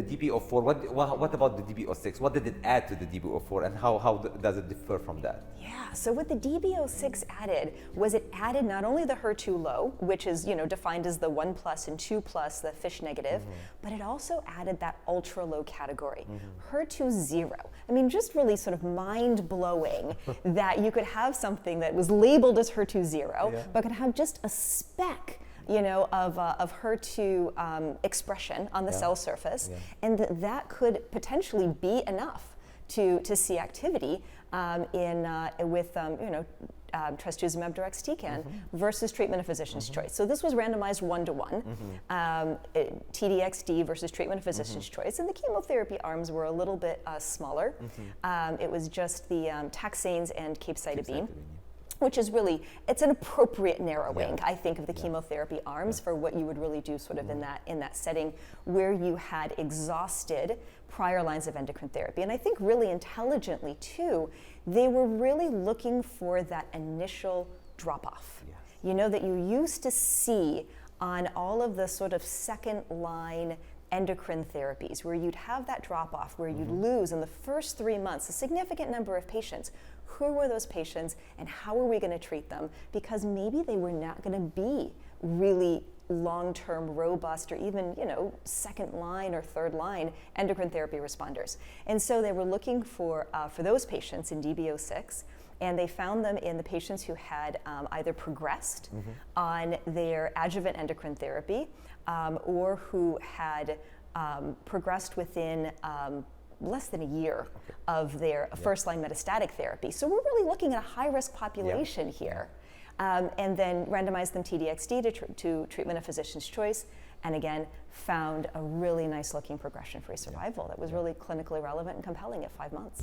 the DB-04. What about the DB-06? What did it add to the DB-04, and how does it differ from that? Yeah, so what the DB-06 added was it added not only the HER2 low, which is defined as the 1+ and 2+, the FISH negative, but it also added that ultra low category, HER2 0. I mean, just really sort of mind-blowing that you could have something that was labeled as HER2 0, but could have just a speck of HER2 expression on the cell surface, and that could potentially be enough to see activity with trastuzumab deruxtecan versus treatment of physician's choice. So this was randomized 1-to-1, T-DXd versus treatment of physician's choice, and the chemotherapy arms were a little bit smaller. It was just the taxanes and capecitabine. Which is really, it's an appropriate narrowing, I think, of the chemotherapy arms for what you would really do sort of in that setting where you had exhausted prior lines of endocrine therapy. And I think really intelligently too, they were really looking for that initial drop-off. That you used to see on all of the sort of second line endocrine therapies, where you'd have that drop-off, where you'd lose in the first 3 months a significant number of patients. Who were those patients and how are we going to treat them? Because maybe they were not going to be really long-term, robust, or even, second line or third line endocrine therapy responders. And so they were looking for those patients in DB-06, and they found them in the patients who had either progressed on their adjuvant endocrine therapy or who had progressed within less than a year of their first-line metastatic therapy. So we're really looking at a high-risk population here. And then randomized them T-DXd to treatment of physician's choice, and again, found a really nice-looking progression-free survival that was really clinically relevant and compelling at 5 months.